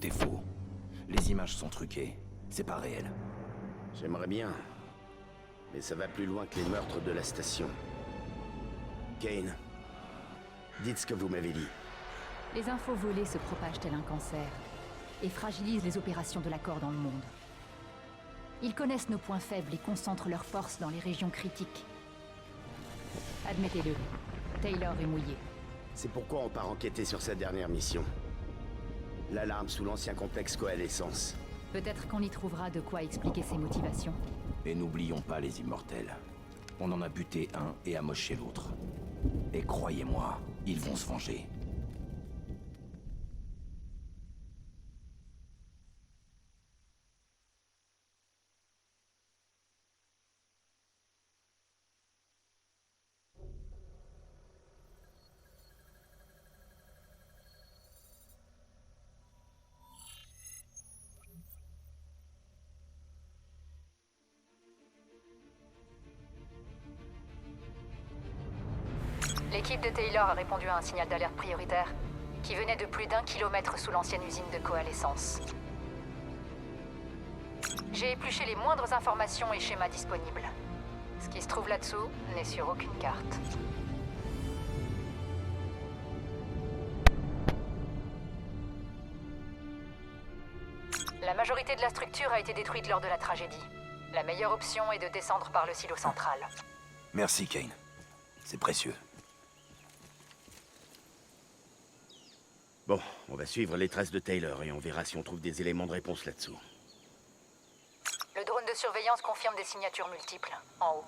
tout est faux. Les images sont truquées. C'est pas réel. J'aimerais bien. Mais ça va plus loin que les meurtres de la station. Kane, dites ce que vous m'avez dit. Les infos volées se propagent tel un cancer et fragilisent les opérations de l'accord dans le monde. Ils connaissent nos points faibles et concentrent leurs forces dans les régions critiques. Admettez-le, Taylor est mouillé. C'est pourquoi on part enquêter sur sa dernière mission. L'alarme sous l'ancien complexe Coalescence. Peut-être qu'on y trouvera de quoi expliquer ses motivations. Et n'oublions pas les immortels. On en a buté un et amoché l'autre. Et croyez-moi, ils vont se venger. L'équipe de Taylor a répondu à un signal d'alerte prioritaire qui venait de plus d'1 kilomètre sous l'ancienne usine de Coalescence. J'ai épluché les moindres informations et schémas disponibles. Ce qui se trouve là-dessous n'est sur aucune carte. La majorité de la structure a été détruite lors de la tragédie. La meilleure option est de descendre par le silo central. Merci, Kane. C'est précieux. Bon, on va suivre les traces de Taylor et on verra si on trouve des éléments de réponse là-dessous. Le drone de surveillance confirme des signatures multiples, en haut.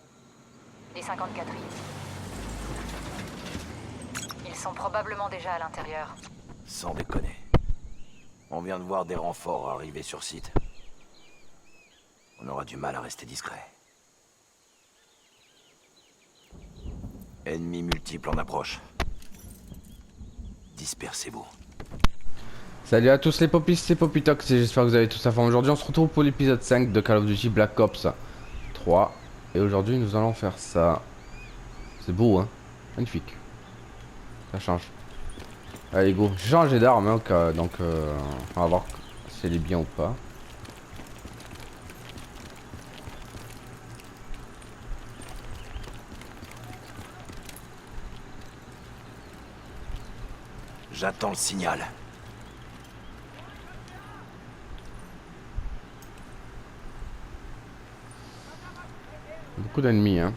Les 54 îles. Ils sont probablement déjà à l'intérieur. Sans déconner. On vient de voir des renforts arriver sur site. On aura du mal à rester discret. Ennemis multiples en approche. Dispersez-vous. Salut à tous les popistes et popitox, j'espère que vous avez tous la forme. Aujourd'hui on se retrouve pour l'épisode 5 de Call of Duty Black Ops 3. Et aujourd'hui nous allons faire ça. C'est beau hein. Magnifique. Ça change. Allez go, j'ai changé d'arme hein, donc on va voir si elle est bien ou pas. J'attends le signal. Beaucoup d'ennemis hein.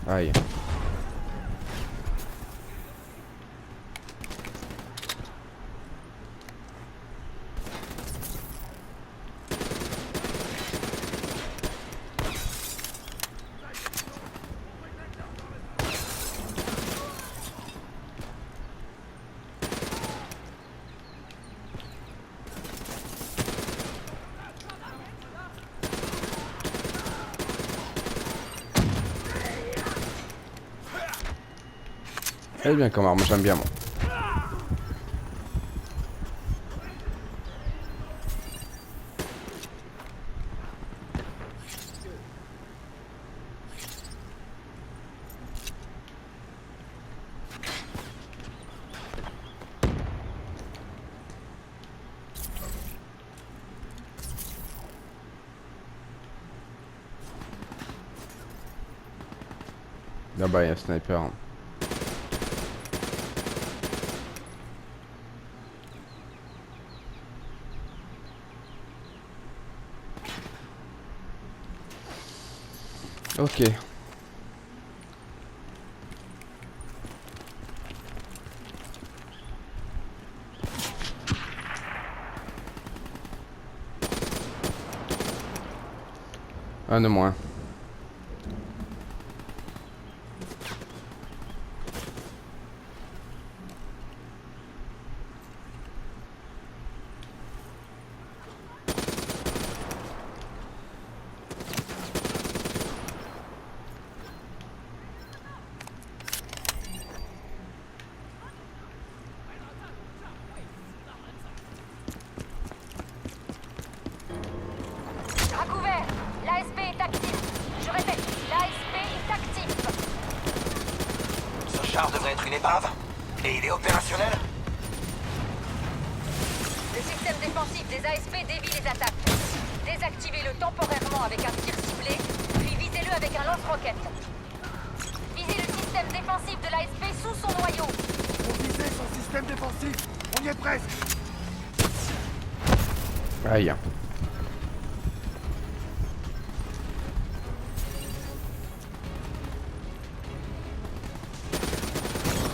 Aïe. Elle est bien comme arme, j'aime bien moi. Là-bas il y a un sniper. Hein. Ok. Un de moins. char devrait être une épave. Et il est opérationnel? Le système défensif des ASP dévie les attaques. Désactivez-le temporairement avec un tir ciblé, puis visez-le avec un lance-roquette. Visez le système défensif de l'ASP sous son noyau. On visait son système défensif. On y est presque. Aïe.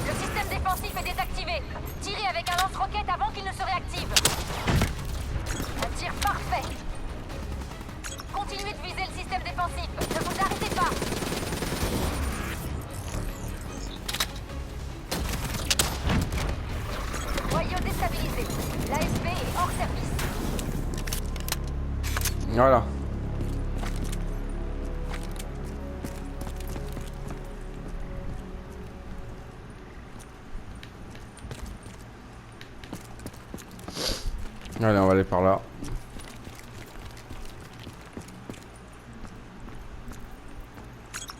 Le système défensif est désactivé. Tirez avec un lance-roquette avant qu'il ne se réactive. Un tir parfait. Continuez de viser le système défensif. Ne vous arrêtez pas. Noyau déstabilisé. L'ASP est hors service. Voilà. Allez, on va aller par là.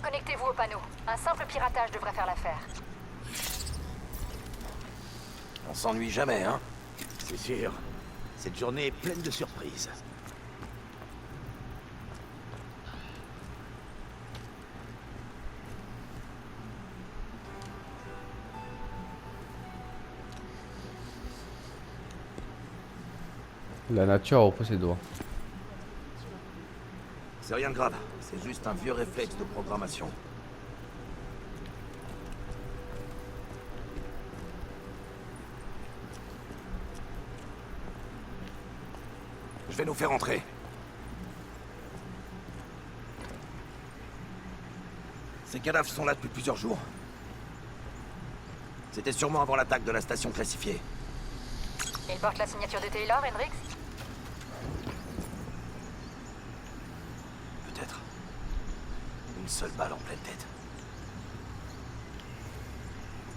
Connectez-vous au panneau. Un simple piratage devrait faire l'affaire. On s'ennuie jamais, hein? C'est sûr. Cette journée est pleine de surprises. La nature a repris ses doigts. C'est rien de grave. C'est juste un vieux réflexe de programmation. Je vais nous faire entrer. Ces cadavres sont là depuis plusieurs jours. C'était sûrement avant l'attaque de la station classifiée. Il porte la signature de Taylor, Hendrix? Peut-être. Une seule balle en pleine tête.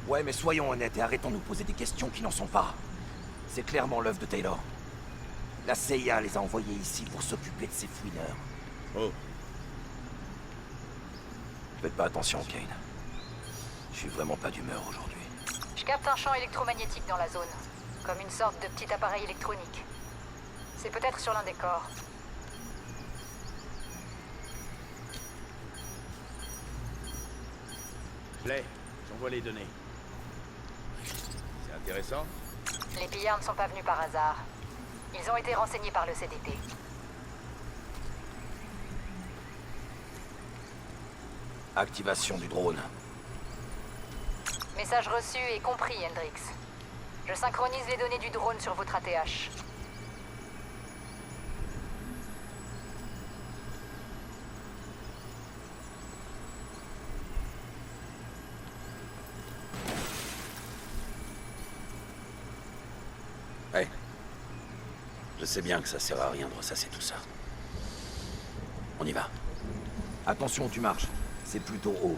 Ouais, mais soyons honnêtes et arrêtons de nous poser des questions qui n'en sont pas. C'est clairement l'œuvre de Taylor. La CIA les a envoyés ici pour s'occuper de ces fouineurs. Oh, Faites pas attention, Kane. Je suis vraiment pas d'humeur aujourd'hui. Je capte un champ électromagnétique dans la zone. Comme une sorte de petit appareil électronique. C'est peut-être sur l'un des corps. Clay, j'envoie les données. C'est intéressant. Les pillards ne sont pas venus par hasard. Ils ont été renseignés par le CDP. Activation du drone. Message reçu et compris, Hendrix. Je synchronise les données du drone sur votre ATH. Ouais. Je sais bien que ça sert à rien de ressasser tout ça. On y va. Attention où tu marches. C'est plutôt haut.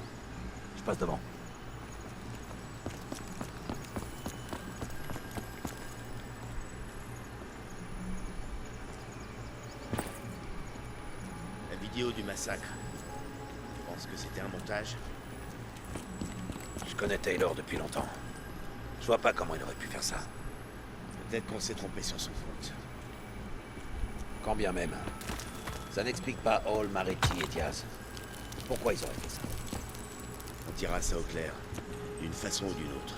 Je passe devant. La vidéo du massacre. Je pense que c'était un montage. Je connais Taylor depuis longtemps. Je vois pas comment il aurait pu faire ça. Peut-être qu'on s'est trompé sur son compte. Quand bien même. Ça n'explique pas Hall, Maretti et Diaz. Pourquoi ils auraient fait ça? On tirera ça au clair, d'une façon ou d'une autre.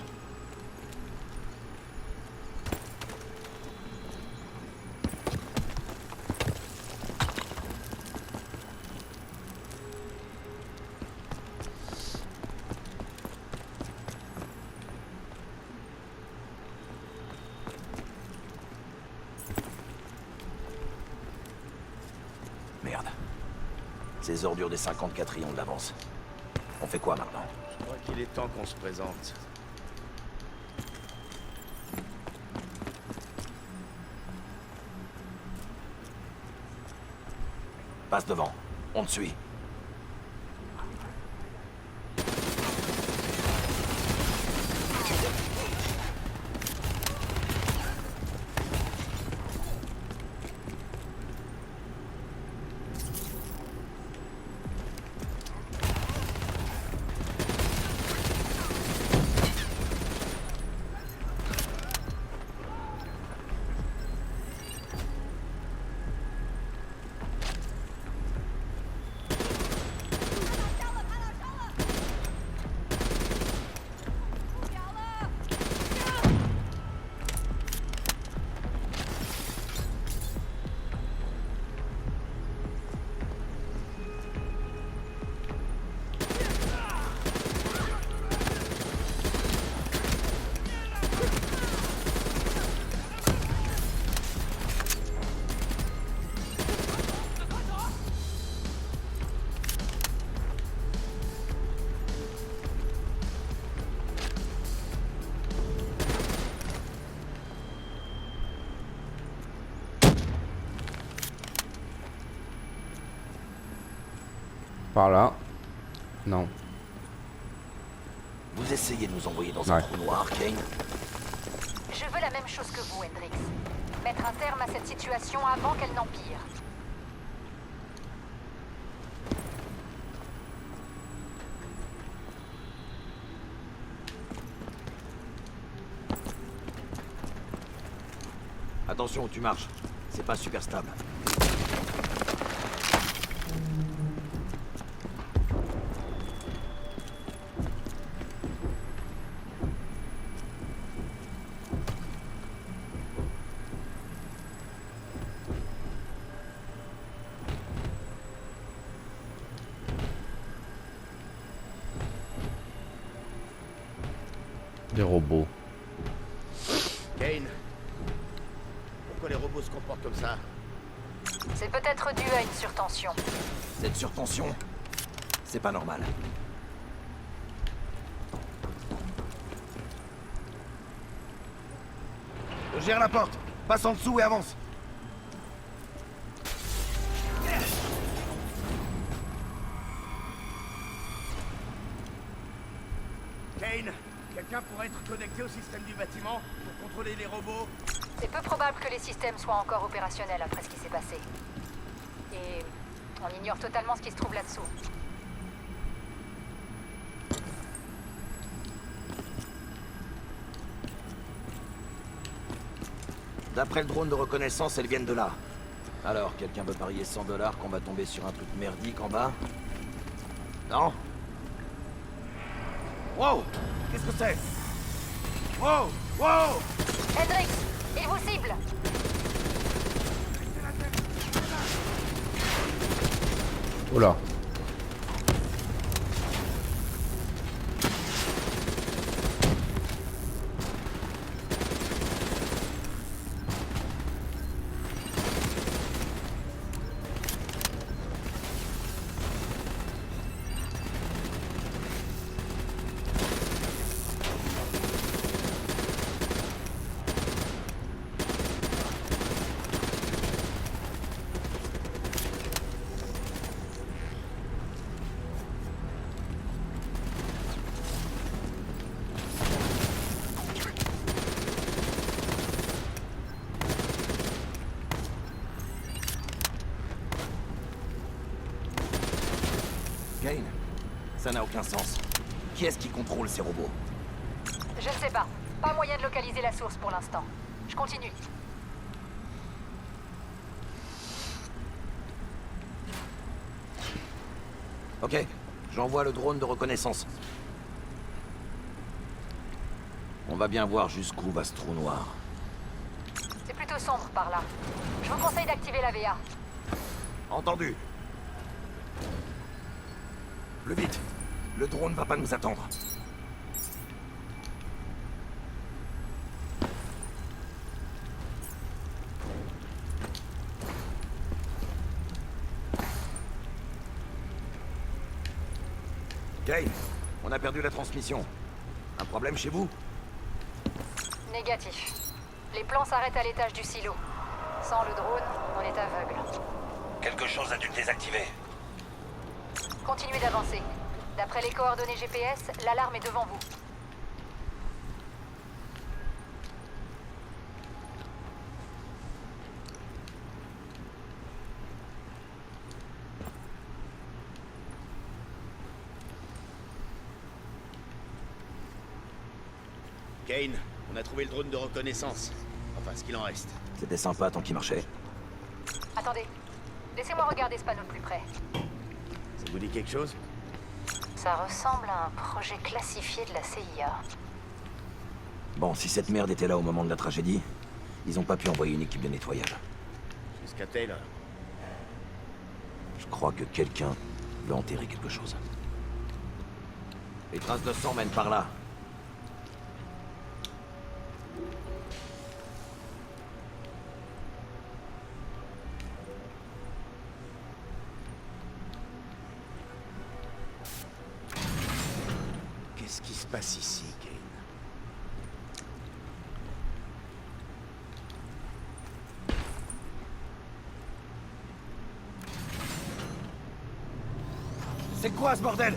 Merde. Ces ordures des 54 ont de l'avance. On fait quoi maintenant? Je crois qu'il est temps qu'on se présente. Passe devant. On te suit. par là. Non. Vous essayez de nous envoyer dans un Ouais. trou noir, Kane? Je veux la même chose que vous, Hendrix. Mettre un terme à cette situation avant qu'elle n'empire. Attention où tu marches. C'est pas super stable. Des robots. Kane, pourquoi les robots se comportent comme ça? C'est peut-être dû à une surtension. Cette surtension, c'est pas normal. Je gère la porte. Passe en dessous et avance. Kane, quelqu'un pourrait être connecté au système du bâtiment pour contrôler les robots? C'est peu probable que les systèmes soient encore opérationnels après ce qui s'est passé. Et on ignore totalement ce qui se trouve là-dessous. D'après le drone de reconnaissance, elles viennent de là. Alors, quelqu'un veut parier 100 $ qu'on va tomber sur un truc merdique en bas? Non? Wow! Qu'est-ce que c'est? Wow! Wow! Hendrix, il vous cible! Oula. Kane, ça n'a aucun sens. Qui est-ce qui contrôle ces robots? Je ne sais pas. Pas moyen de localiser la source pour l'instant. Je continue. Ok, j'envoie le drone de reconnaissance. On va bien voir jusqu'où va ce trou noir. C'est plutôt sombre par là. Je vous conseille d'activer la VA. Entendu. Plus vite. Le drone va pas nous attendre. Kane, on a perdu la transmission. Un problème chez vous? Négatif. Les plans s'arrêtent à l'étage du silo. Sans le drone, on est aveugle. Quelque chose a dû le désactiver. Continuez d'avancer. D'après les coordonnées GPS, l'alarme est devant vous. Kane, on a trouvé le drone de reconnaissance. Enfin, ce qu'il en reste. C'était sympa tant qu'il marchait. Attendez. Laissez-moi regarder ce panneau de plus près. Ça vous dit quelque chose? Ça ressemble à un projet classifié de la CIA. Bon, si cette merde était là au moment de la tragédie, ils ont pas pu envoyer une équipe de nettoyage. Jusqu'à Taylor. Je crois que quelqu'un veut enterrer quelque chose. Les traces de sang mènent par là. Qu'est-ce qui se passe ici, Kane? C'est quoi ce bordel?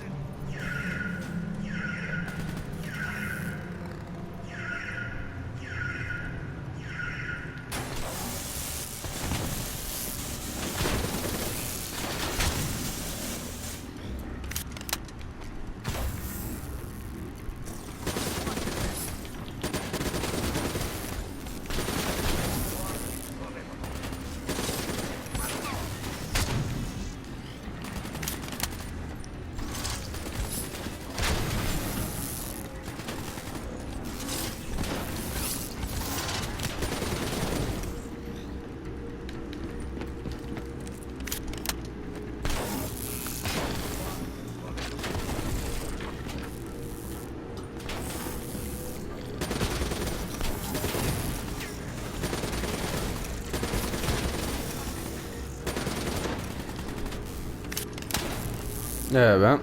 Eh ben,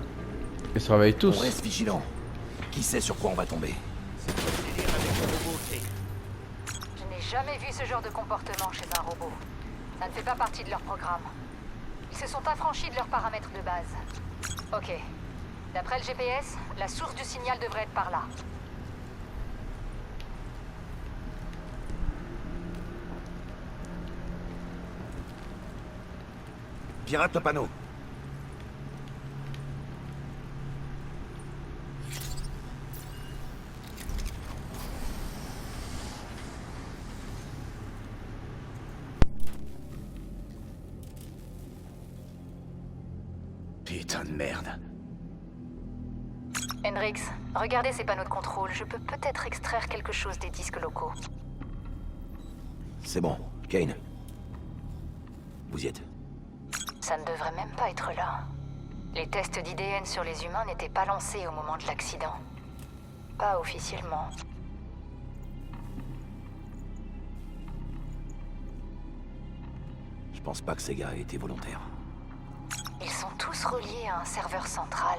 ils se réveillent On tous. reste vigilant. Qui sait sur quoi on va tomber? Je n'ai jamais vu ce genre de comportement chez un robot. Ça ne fait pas partie de leur programme. Ils se sont affranchis de leurs paramètres de base. Ok. D'après le GPS, la source du signal devrait être par là. Pirate le panneau. Putain de merde. Hendrix, regardez ces panneaux de contrôle. Je peux peut-être extraire quelque chose des disques locaux. C'est bon. Kane. Vous y êtes. Ça ne devrait même pas être là. Les tests d'IDN sur les humains n'étaient pas lancés au moment de l'accident. Pas officiellement. Je pense pas que ces gars aient été volontaires. Ils sont tous reliés à un serveur central.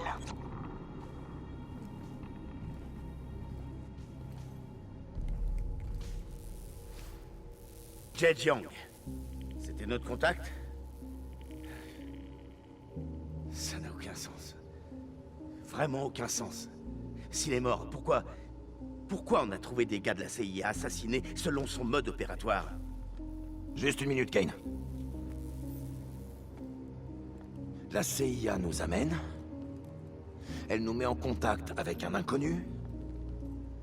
Jed Young. C'était notre contact? Ça n'a aucun sens. Vraiment aucun sens. S'il est mort, pourquoi on a trouvé des gars de la CIA assassinés selon son mode opératoire? Juste une minute, Kane. La CIA nous amène. Elle nous met en contact avec un inconnu.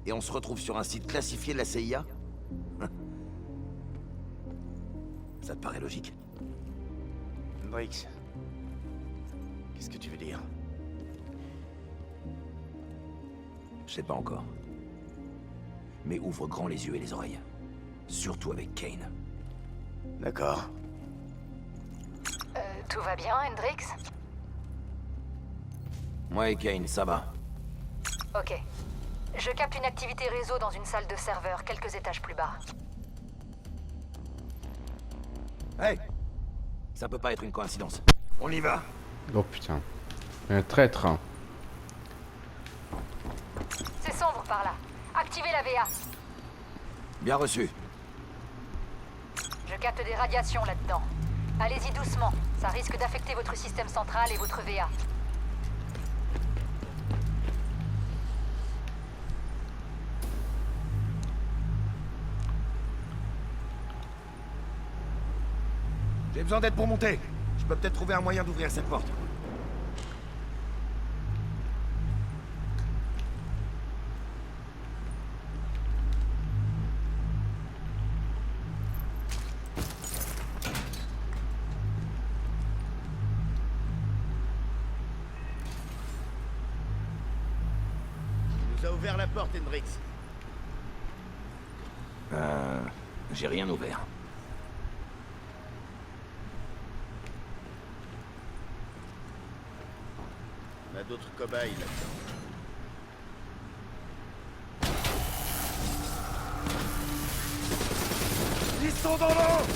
Et on se retrouve sur un site classifié de la CIA. Ça te paraît logique? Hendrix. Qu'est-ce que tu veux dire? Je sais pas encore. Mais ouvre grand les yeux et les oreilles. Surtout avec Kane. D'accord. Tout va bien, Hendrix? Ouais, Kane, ça va. Ok. Je capte une activité réseau dans une salle de serveur quelques étages plus bas. Hey! Ça peut pas être une coïncidence. On y va? Oh putain. Un traître. Hein. C'est sombre par là. Activez la VA. Bien reçu. Je capte des radiations là-dedans. Allez-y doucement. Ça risque d'affecter votre système central et votre VA. J'ai besoin d'aide pour monter. Je peux peut-être trouver un moyen d'ouvrir cette porte. Tu nous as ouvert la porte, Hendrix. J'ai rien ouvert. On a d'autres cobayes là-dedans. Ils sont dans l'eau!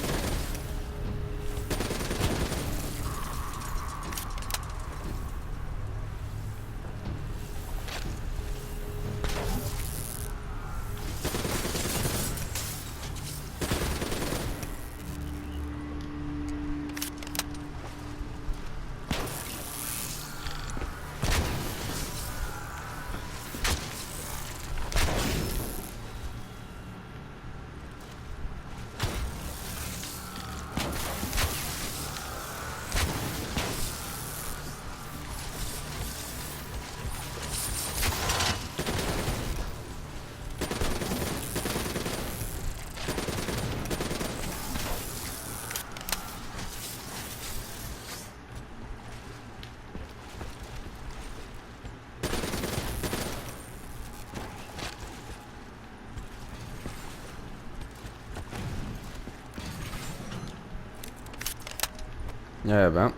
Eh ben.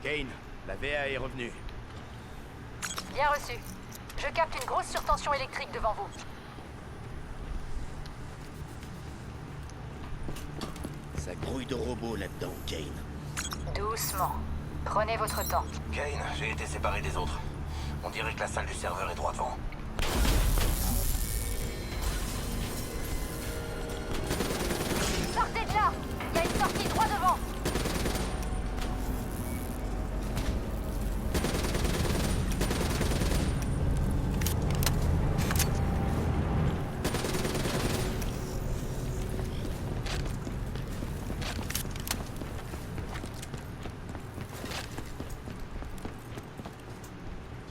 Kane, la VA est revenue. Bien reçu. Je capte une grosse surtension électrique devant vous. Ça grouille de robots là-dedans, Kane. Doucement. Prenez votre temps. Kane, j'ai été séparé des autres. On dirait que la salle du serveur est droit devant. Sortez de là! Il y a une sortie droit devant!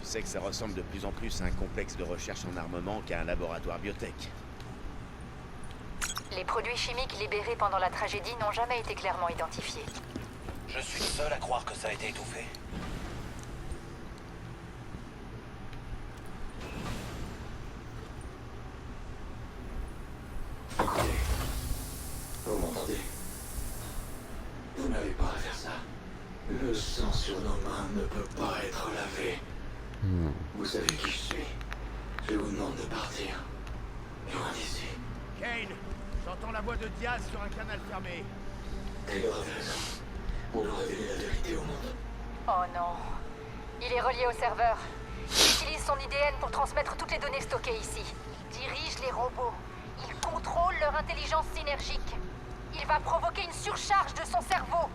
Tu sais que ça ressemble de plus en plus à un complexe de recherche en armement qu'à un laboratoire biotech. Les produits chimiques libérés pendant la tragédie n'ont jamais été clairement identifiés. Je suis le seul à croire que ça a été étouffé. Écoutez, vous m'entendez? Vous n'avez pas à faire ça. Le sang sur nos mains ne peut pas être lavé. Vous savez qui je suis. Je vous demande de partir. Loin d'ici. Kane, j'entends la voix de Diaz sur un canal fermé. Taylor avait raison. On doit révéler la vérité au monde. Oh non. Il est relié au serveur. Il utilise son IDN pour transmettre toutes les données stockées ici. Il dirige les robots. Il contrôle leur intelligence synergique. Il va provoquer une surcharge de son cerveau.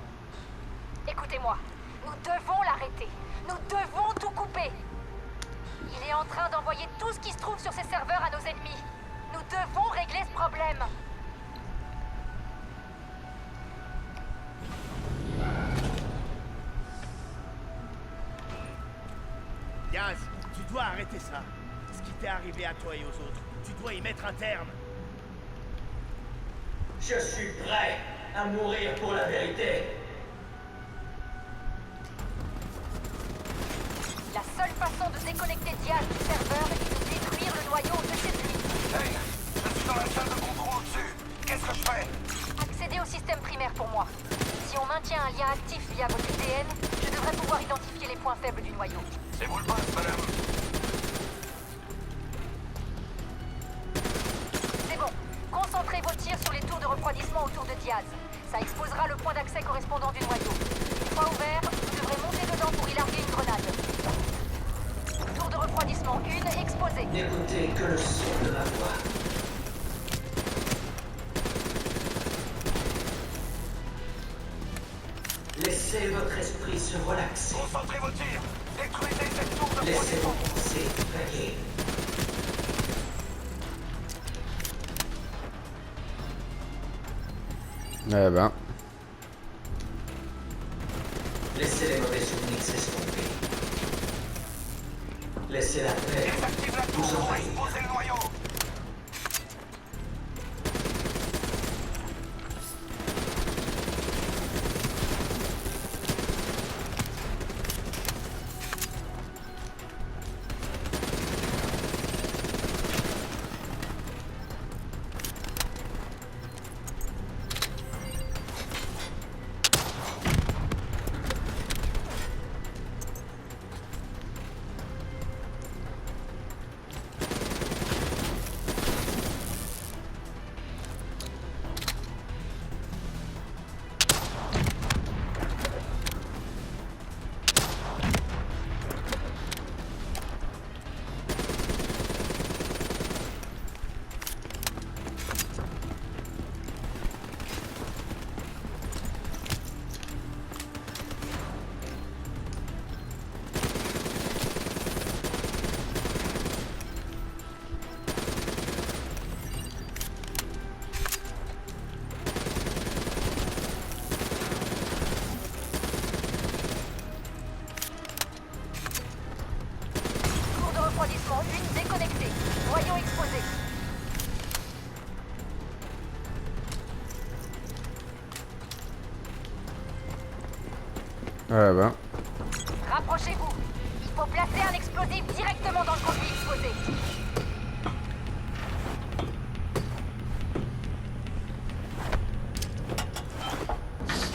Écoutez-moi. Nous devons l'arrêter. Nous devons tout couper. Il est en train d'envoyer tout ce qui se trouve sur ces serveurs à nos ennemis. Nous devons régler ce problème. Diaz, tu dois arrêter ça. Ce qui t'est arrivé à toi et aux autres, tu dois y mettre un terme. Je suis prêt à mourir pour la vérité. La seule façon de déconnecter Diaz du serveur est de détruire le noyau au-dessus de lui. Kane, je suis dans la salle de contrôle au-dessus. Qu'est-ce que je fais? Accédez au système primaire pour moi. Si on maintient un lien actif via votre IDN, je devrais pouvoir identifier les points faibles du noyau. C'est vous le boss, madame. C'est bon. Concentrez vos tirs sur les tours de refroidissement autour de Diaz. Ça exposera le point d'accès correspondant du noyau. Une fois ouvert, vous devrez monter dedans pour y larguer une grenade. Tour de refroidissement 1 exposée. N'écoutez que le son de ma voix. Laissez votre esprit se relaxer. Concentrez vos tirs. Détruisez cette tour de Laissez vos protection. pensées vaguer. Eh ben. Laissez les mauvais souvenirs s'estomper. Laissez la paix Désactive la tour vous pour envahir. exposer le noyau. Tour de refroidissement 1 déconnectée. Noyau exposé. Eh ben. Rapprochez-vous. Il faut placer un explosif directement dans le conduit exposé.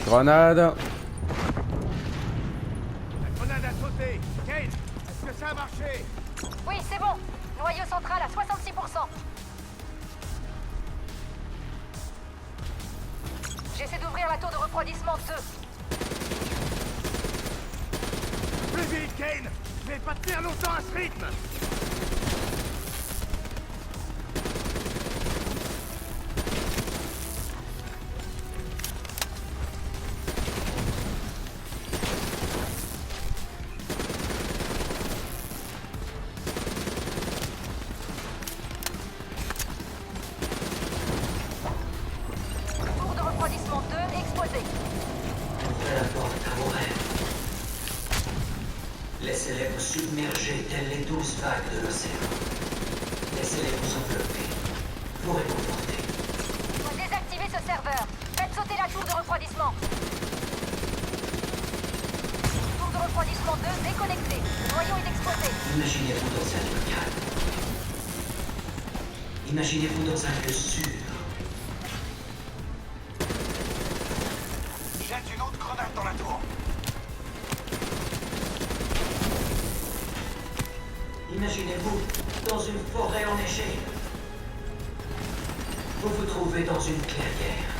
Grenade. C'est bon. Noyau central à 66%. J'essaie d'ouvrir la tour de refroidissement 2. Plus vite, Kane! Je vais pas tenir longtemps à ce rythme! Tour de refroidissement 2 exposée. Ouvrez la porte à vos rêves. Laissez-les vous submerger telles les 12 vagues de l'océan. Laissez-les vous envelopper, vous réconforter. Désactivez ce serveur. Faites sauter la tour de refroidissement. Tour de refroidissement 2 déconnectée. Le noyau est exposé. Imaginez-vous dans un lieu calme. Imaginez-vous dans un lieu sûr. Jette une autre grenade dans la tour. Imaginez-vous dans une forêt enneigée. Vous vous trouvez dans une clairière.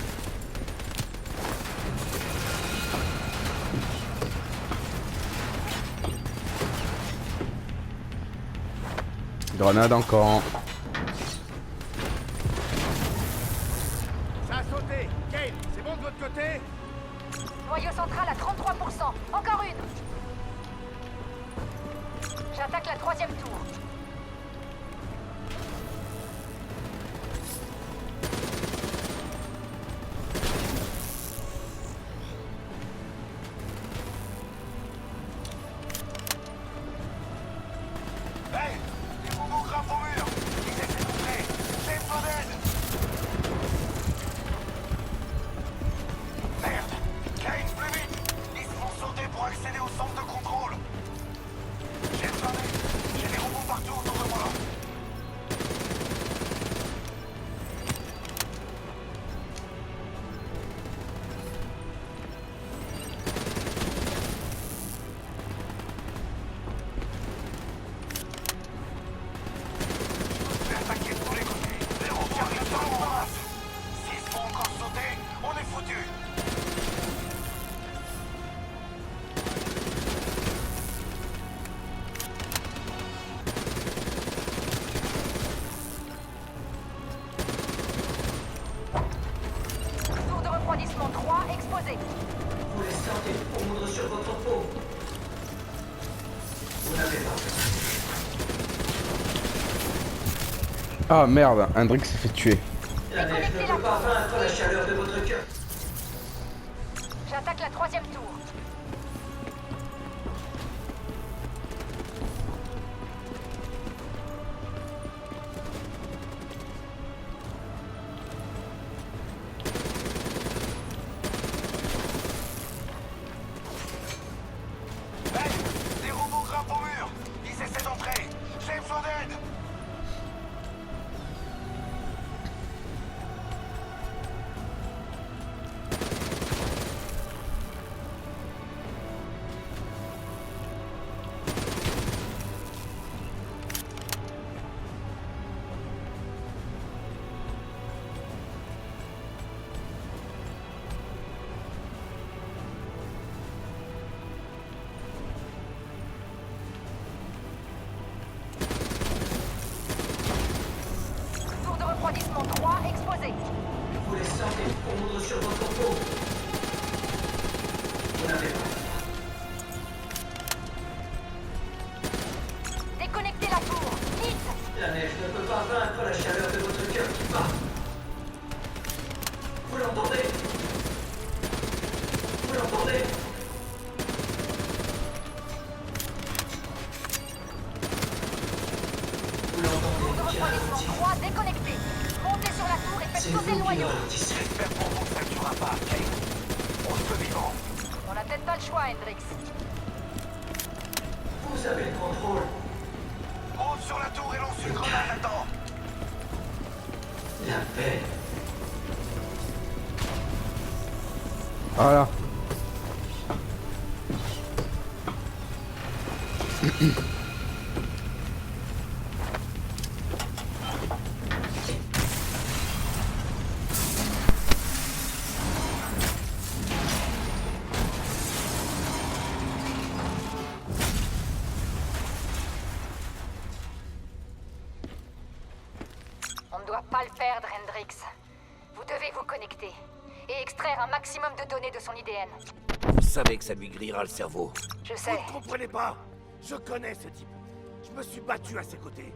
Grenade encore. Ça a sauté! Kane, c'est bon de votre côté? Noyau central à 33%. Encore une. J'attaque la 3e tour. Hey! Les robots grimpent au mur! Ils essaient d'entrer! James Bond! Merde! Kane, plus vite! Ils se font sauter pour accéder au centre de contrôle! James Bond! J'ai des robots partout autour de moi! Je vais attaquer de tous les côtés! Les robots arrivent dans le masse! S'ils se font encore sauter, on est foutus! Tour de refroidissement 3 exposé. Vous les sentez fondre sur votre peau. Vous n'avez pas besoin. Ah merde, Hendrix s'est fait tuer. La neige ne peut pas vaincre la chaleur de votre cœur. J'attaque la 3e tour. Hey! Les robots grimpent au mur! Ils essaient d'entrer! James Bond! Tour de refroidissement 3 exposé. Vous les sentez fondre sur votre peau. Vous n'avez pas besoin. Déconnectez la tour. Vite. La neige ne peut pas vaincre la chaleur de votre cœur qui bat. Vous l'entendez? Vous l'entendez? Vous l'entendez Tour de qui refroidissement ralentit? 3 déconnecté. Montez sur la tour et faites C'est sauter le vous qui noyau. ralentissez. J'espère pour vous que ça ne durera pas, Kane. On se peut vivant. On n'a peut-être pas le choix, Hendrix. Vous avez le contrôle. Monte sur la tour et lance une grenade là-dedans. La paix. Voilà. pas le perdre, Hendrix. Vous devez vous connecter et extraire un maximum de données de son IDN. Vous savez que ça lui grillera le cerveau. Je Vous sais. ne comprenez pas. Je connais ce type. Je me suis battu à ses côtés.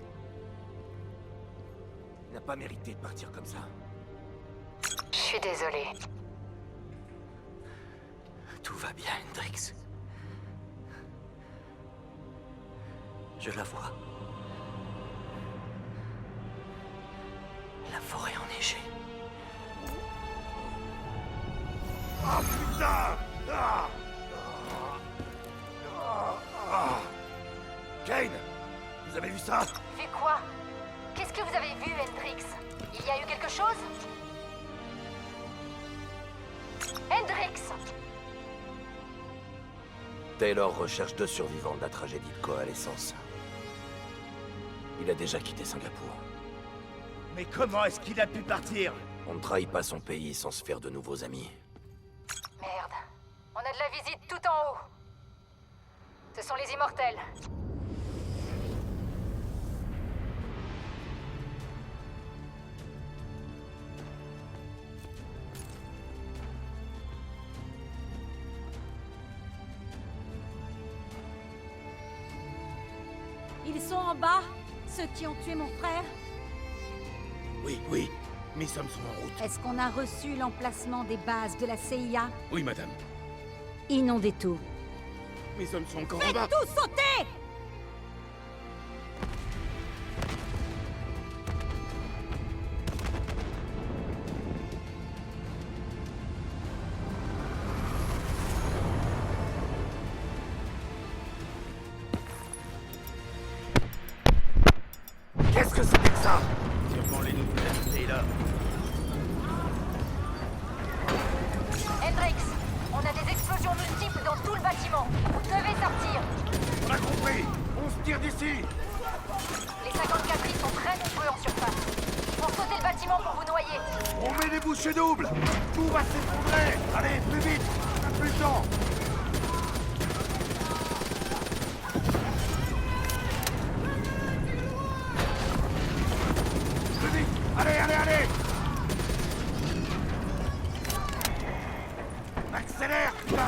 Il n'a pas mérité de partir comme ça. Je suis désolée. Tout va bien, Hendrix. Je la vois. La forêt enneigée. Ah putain! Ah! Kane! Vous avez vu ça? Vu quoi? Qu'est-ce que vous avez vu, Hendrix? Il y a eu quelque chose? Hendrix! Taylor recherche 2 survivants de la tragédie de coalescence. Il a déjà quitté Singapour. Mais comment est-ce qu'il a pu partir? On ne trahit pas son pays sans se faire de nouveaux amis. Merde. On a de la visite tout en haut. Ce sont les immortels. Ils sont en bas, ceux qui ont tué mon frère. Oui, oui. Mes hommes sont en route. Est-ce qu'on a reçu l'emplacement des bases de la CIA? Oui, madame. Inondez tout. Mes hommes sont encore en Faites bas. tout sauter! Qu'est-ce que c'était que ça? Sûrement les nouveaux amis là. Hendrix, on a des explosions multiples dans tout le bâtiment. Vous devez sortir. On a compris. On se tire d'ici. Les 54 sont très nombreux en surface. Ils vont sauter le bâtiment pour vous noyer. On met des bouchées doubles. Tout va s'effondrer. Allez, plus vite. On n'a plus le temps. Plus vite. Allez, allez, allez. Accélère, putain.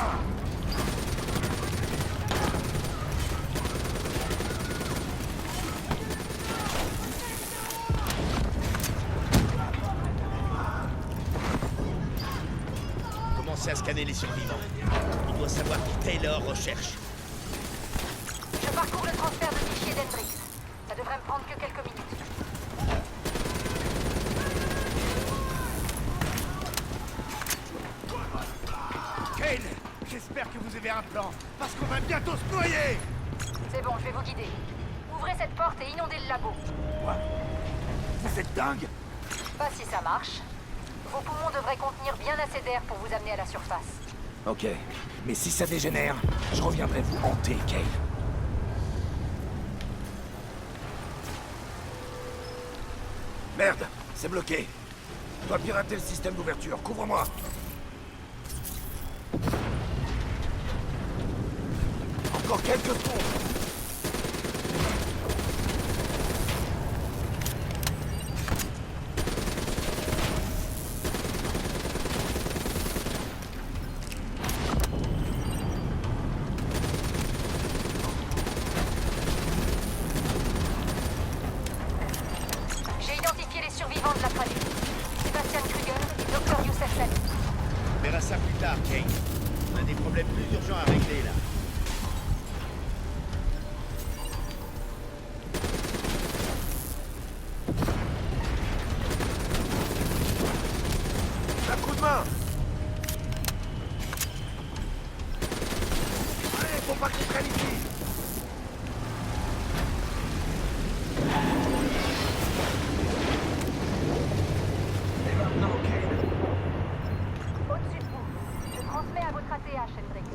Commencez à scanner les survivants. On doit savoir qui Taylor recherche. Je parcours le transfert de fichiers d'Hendrix. Ça devrait me prendre que quelques minutes. Kane, j'espère que vous avez un plan, parce qu'on va bientôt se noyer. C'est bon, je vais vous guider. Ouvrez cette porte et inondez le labo. Quoi? Vous êtes dingue? Pas si ça marche. Vos poumons devraient contenir bien assez d'air pour vous amener à la surface. Ok, mais si ça dégénère, je reviendrai vous hanter, Kane. Merde, c'est bloqué. Je dois pirater le système d'ouverture. Couvre-moi. Encore quelques secondes. J'ai identifié les survivants de la tragédie. Sébastien Kruger et Dr. Youssef Salih. On verra ça plus tard, Kane. On a des problèmes plus urgents à régler, là. Un coup de main. Allez, faut pas qu'ils traînent ici. Et maintenant, Kane. Au-dessus de vous. Je transmets à votre ATH, Hendrix.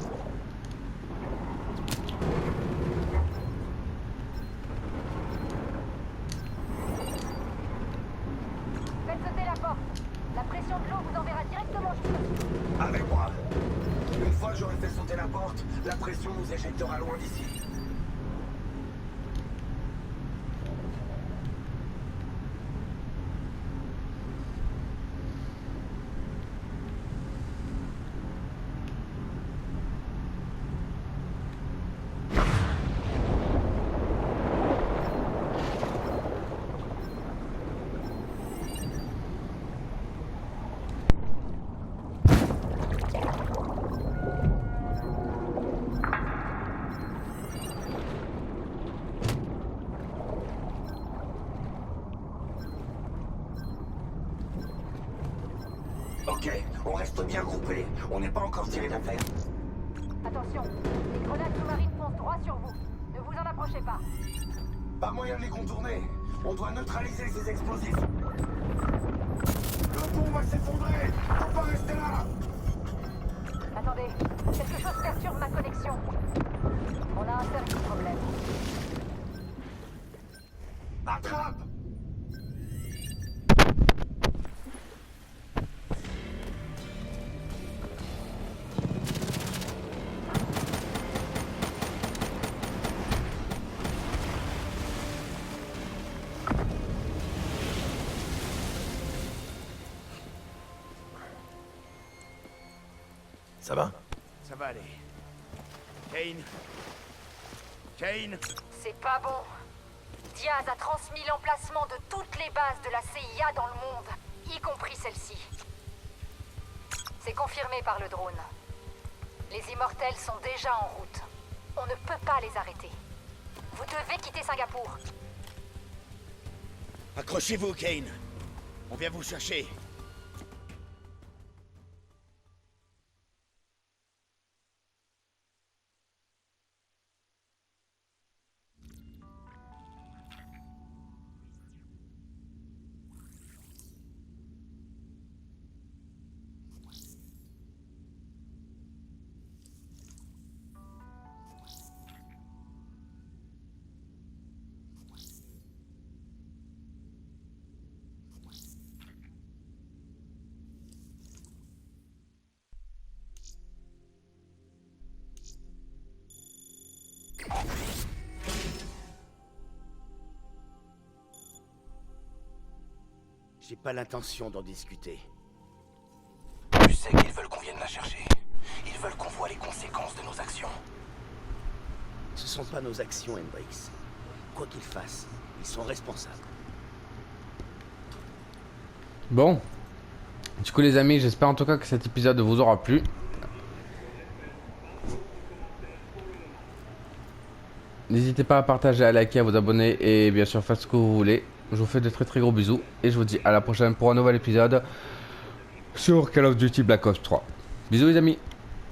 Faites sauter la porte. La pression de l'eau vous enverra directement jusqu'au dessus. Avec moi. Une fois que j'aurai fait sauter la porte, la pression nous éjectera loin d'ici. Reste bien groupé. On n'est pas encore tiré d'affaire. Attention, les grenades sous-marines foncent droit sur vous. Ne vous en approchez pas. Pas moyen de les contourner. On doit neutraliser ces explosifs. Le pont va s'effondrer. Faut pas rester là. Attendez, quelque chose perturbe ma connexion. On a un seul problème. Attrape. Ça va? Ça va aller. Kane. Kane. C'est pas bon. Diaz a transmis l'emplacement de toutes les bases de la CIA dans le monde, y compris celle-ci. C'est confirmé par le drone. Les immortels sont déjà en route. On ne peut pas les arrêter. Vous devez quitter Singapour. Accrochez-vous, Kane. On vient vous chercher. J'ai pas l'intention d'en discuter. Tu sais qu'ils veulent qu'on vienne la chercher. Ils veulent qu'on voit les conséquences de nos actions. Ce sont pas nos actions, Hendrix. Quoi qu'ils fassent, ils sont responsables. Bon. Du coup les amis, j'espère en tout cas que cet épisode vous aura plu. N'hésitez pas à partager, à liker, à vous abonner et bien sûr faites ce que vous voulez. Je vous fais de très gros bisous et je vous dis à la prochaine pour un nouvel épisode sur Call of Duty Black Ops 3. Bisous les amis.